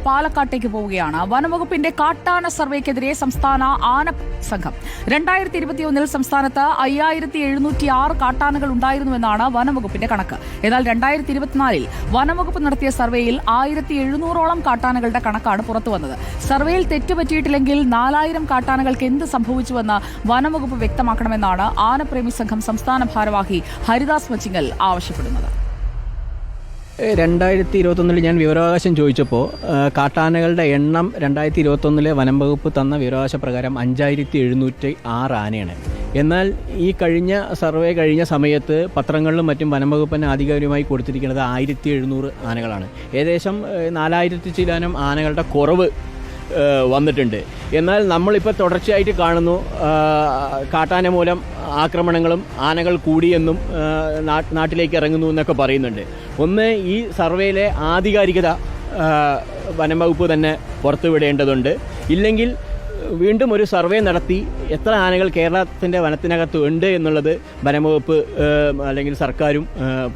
പാലക്കാട്ടേക്ക് പോവുകയാണ്. വനംവകുപ്പിന്റെ കാട്ടാന സർവേക്കെതിരെ സംസ്ഥാന ആന സംഘം 2021 സംസ്ഥാനത്ത് 5706 കാട്ടാനകൾ ഉണ്ടായിരുന്നുവെന്നാണ് വനംവകുപ്പിന്റെ കണക്ക്. എന്നാൽ 2024 വനംവകുപ്പ് നടത്തിയ സർവേയിൽ 1700ഓളം കാട്ടാനകളുടെ കണക്കാണ് പുറത്തുവന്നത്. സർവേയിൽ തെറ്റുപറ്റിയിട്ടില്ലെങ്കിൽ 4000 കാട്ടാനകൾക്ക് എന്ത് സംഭവിച്ചുവെന്ന് വനംവകുപ്പ് വ്യക്തമാക്കണമെന്നാണ് ആനപ്രേമി സംഘം സംസ്ഥാന ഭാരവാഹി ഹരിദാസ് മച്ചിങ്ങൽ ആവശ്യപ്പെടുന്നത്. 2021 ഞാൻ വിവരാവകാശം ചോദിച്ചപ്പോൾ കാട്ടാനകളുടെ എണ്ണം 2021 വനം വകുപ്പ് തന്ന വിവരാവകാശ പ്രകാരം 5706 ആനയാണ്. എന്നാൽ ഈ സർവേ കഴിഞ്ഞ സമയത്ത് പത്രങ്ങളിലും മറ്റും വനം വകുപ്പിന് ആധികാരികമായി കൊടുത്തിരിക്കുന്നത് 1700 ആനകളാണ്. ഏകദേശം 4000 ചില്ലാനം ആനകളുടെ കുറവ് വന്നിട്ടുണ്ട്. എന്നാൽ നമ്മളിപ്പോൾ തുടർച്ചയായിട്ട് കാണുന്നു കാട്ടാന മൂലം ആക്രമണങ്ങളും ആനകൾ കൂടിയെന്നും നാട്ടിലേക്ക് ഇറങ്ങുന്നു എന്നൊക്കെ പറയുന്നുണ്ട്. ഒന്ന്, ഈ സർവേയിലെ ആധികാരികത വനംവകുപ്പ് തന്നെ പുറത്തുവിടേണ്ടതുണ്ട്. ഇല്ലെങ്കിൽ വീണ്ടും ഒരു സർവേ നടത്തി എത്ര ആനകൾ കേരളത്തിൻ്റെ വനത്തിനകത്ത് ഉണ്ട് എന്നുള്ളത് വനംവകുപ്പ് അല്ലെങ്കിൽ സർക്കാരും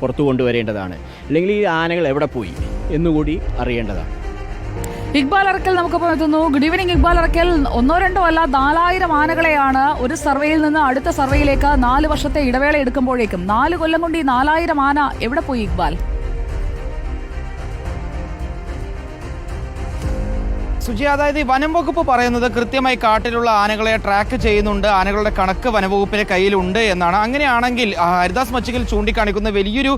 പുറത്തു കൊണ്ടുവരേണ്ടതാണ്. അല്ലെങ്കിൽ ഈ ആനകൾ എവിടെ പോയി എന്നുകൂടി അറിയേണ്ടതാണ്. ഇക്ബാൽ അറക്കൽ നമുക്കൊപ്പം എത്തുന്നു. Good evening Iqbal Arakkal. 1-2 അല്ല 4000 ആനകളെയാണ് ഒരു സർവേയിൽ നിന്ന് അടുത്ത സർവേയിലേക്ക് 4 വർഷത്തെ ഇടവേള എടുക്കുമ്പോഴേക്കും 4 കൊല്ലം കൊണ്ട് ഈ 4000 ആന എവിടെ പോയി ഇക്ബാൽ? സുജി, അതായത് ഈ വനം വകുപ്പ് പറയുന്നത് കൃത്യമായി കാട്ടിലുള്ള ആനകളെ ട്രാക്ക് ചെയ്യുന്നുണ്ട്, ആനകളുടെ കണക്ക് വനംവകുപ്പിന്റെ കയ്യിലുണ്ട് എന്നാണ്. അങ്ങനെയാണെങ്കിൽ ഹരിദാസ് മച്ചിങ്ങൽ ചൂണ്ടിക്കാണിക്കുന്ന വലിയൊരു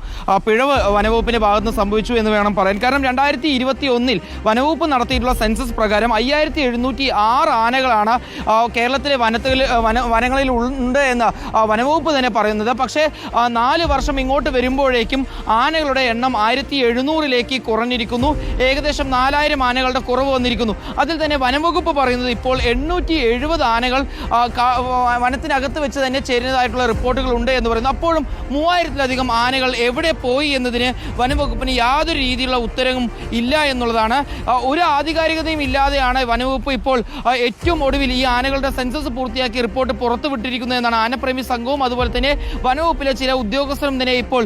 പിഴവ് വനംവകുപ്പിന്റെ ഭാഗത്ത് നിന്ന് സംഭവിച്ചു എന്ന് വേണം പറയാൻ. കാരണം 2021 വനംവകുപ്പ് നടത്തിയിട്ടുള്ള സെൻസസ് പ്രകാരം 5706 ആനകളാണ് കേരളത്തിലെ വനങ്ങളിൽ ഉണ്ട് എന്ന് വനംവകുപ്പ് തന്നെ പറയുന്നത്. പക്ഷേ 4 വർഷം ഇങ്ങോട്ട് വരുമ്പോഴേക്കും ആനകളുടെ എണ്ണം 1700ലേക്ക് കുറഞ്ഞിരിക്കുന്നു. ഏകദേശം 4000 ആനകളുടെ കുറവ് വന്നിരിക്കുന്നു. അതിൽ തന്നെ വനംവകുപ്പ് പറയുന്നത് ഇപ്പോൾ 870 ആനകൾ വനത്തിനകത്ത് വെച്ച് തന്നെ ചേരുന്നതായിട്ടുള്ള റിപ്പോർട്ടുകൾ ഉണ്ട് എന്ന് പറയുന്നു. അപ്പോഴും 3000-ലധികം ആനകൾ എവിടെ പോയി എന്നതിന് വനംവകുപ്പിന് യാതൊരു രീതിയിലുള്ള ഉത്തരവും ഇല്ല എന്നുള്ളതാണ്. ഒരു ആധികാരികതയും ഇല്ലാതെയാണ് വനംവകുപ്പ് ഇപ്പോൾ ഏറ്റവും ഒടുവിൽ ഈ ആനകളുടെ സെൻസസ് പൂർത്തിയാക്കി റിപ്പോർട്ട് പുറത്തുവിട്ടിരിക്കുന്നത് എന്നാണ് ആനപ്രേമി സംഘവും അതുപോലെ തന്നെ വനംവകുപ്പിലെ ചില ഉദ്യോഗസ്ഥരും തന്നെ ഇപ്പോൾ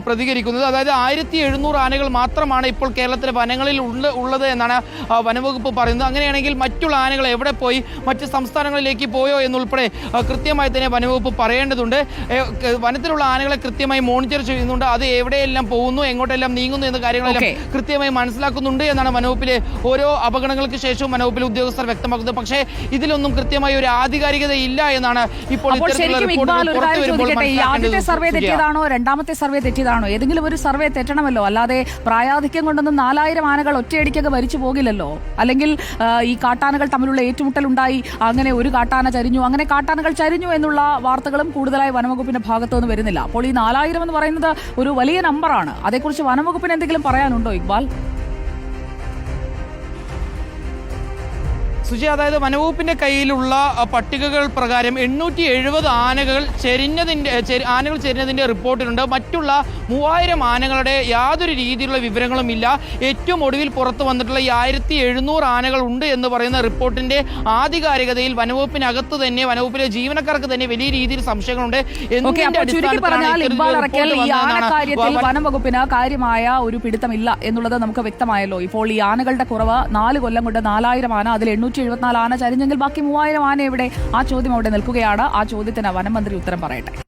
പ്രതികരിക്കുന്നത്. അതായത് 1700 ആനകൾ മാത്രമാണ് ഇപ്പോൾ കേരളത്തിലെ വനങ്ങളിൽ ഉള്ളത് എന്നാണ് വനംവകുപ്പ് പറയുന്നത്. അങ്ങനെയാണെങ്കിൽ മറ്റുള്ള ആനകൾ എവിടെ പോയി, മറ്റ് സംസ്ഥാനങ്ങളിലേക്ക് പോയോ എന്നുൾപ്പെടെ കൃത്യമായി തന്നെ വനംവകുപ്പ് പറയേണ്ടതുണ്ട്. വനത്തിലുള്ള ആനകളെ കൃത്യമായി മോണിറ്റർ ചെയ്യുന്നുണ്ട്. അത് എവിടെയെല്ലാം പോകുന്നു, എങ്ങോട്ടെല്ലാം നീങ്ങുന്നു എന്ന കാര്യങ്ങളെല്ലാം കൃത്യമായി മനസ്സിലാക്കുന്നുണ്ട് എന്നാണ് വനംവകുപ്പിലെ ഓരോ അപകടങ്ങൾക്ക് ശേഷവും വനംവകുപ്പിലെ ഉദ്യോഗസ്ഥർ വ്യക്തമാക്കുന്നത്. പക്ഷേ ഇതിലൊന്നും കൃത്യമായി ഒരു ആധികാരികത ഇല്ല എന്നാണ് ഇപ്പോൾ ആദ്യത്തെ സർവേ തെറ്റിയതാണോ രണ്ടാമത്തെ സർവേ തെറ്റിയതാണോ? ഏതെങ്കിലും ഒരു സർവേ തെറ്റണമല്ലോ, അല്ലാതെ പ്രായാധിക്യം കൊണ്ടൊന്നും 4000 ആനകൾ ഒറ്റയടിക്കൊക്കെ ഭരിച്ചു പോകില്ലല്ലോ. അല്ലെങ്കിൽ ഈ കാട്ടാനകൾ തമ്മിലുള്ള ഏറ്റുമുട്ടലുണ്ടായി, അങ്ങനെ ഒരു കാട്ടാന ചരിഞ്ഞു, അങ്ങനെ കാട്ടാനകൾ ചരിഞ്ഞു എന്നുള്ള വാർത്തകളും കൂടുതലായി വനംവകുപ്പിന്റെ ഭാഗത്തു നിന്ന് വരുന്നില്ല. അപ്പോൾ ഈ 4000 എന്ന് പറയുന്നത് ഒരു വലിയ നമ്പറാണ്. അതേക്കുറിച്ച് വനംവകുപ്പിന് എന്തെങ്കിലും പറയാനുണ്ടോ ഇക്ബാൽ? സുജി, അതായത് വനംവകുപ്പിന്റെ കയ്യിലുള്ള പട്ടികകൾ പ്രകാരം 870 ആനകൾ ചെരിഞ്ഞതിന്റെ റിപ്പോർട്ടിലുണ്ട്. മറ്റുള്ള 3000 ആനകളുടെ യാതൊരു രീതിയിലുള്ള വിവരങ്ങളും ഇല്ല. ഏറ്റവും ഒടുവിൽ പുറത്തു വന്നിട്ടുള്ള 1700 ആനകൾ ഉണ്ട് എന്ന് പറയുന്ന റിപ്പോർട്ടിന്റെ ആധികാരികതയിൽ വനംവകുപ്പിനകത്ത് തന്നെ വനംവകുപ്പിലെ ജീവനക്കാർക്ക് തന്നെ വലിയ രീതിയിൽ സംശയങ്ങളുണ്ട്. വനംവകുപ്പിന് കാര്യമായ ഒരു പിടുത്തമില്ല എന്നുള്ളത് നമുക്ക് വ്യക്തമായല്ലോ. ഇപ്പോൾ ഈ ആനകളുടെ കുറവ് 4 കൊല്ലം കൊണ്ട് 4000 ആന, അതിൽ 874 ആന ചരിഞ്ഞെങ്കിൽ ബാക്കി 3000 ആന എവിടെ? ആ ചോദ്യം അവിടെ നിൽക്കുകയാണ്. ആ ചോദ്യത്തിന് വനം മന്ത്രി ഉത്തരം പറയട്ടെ.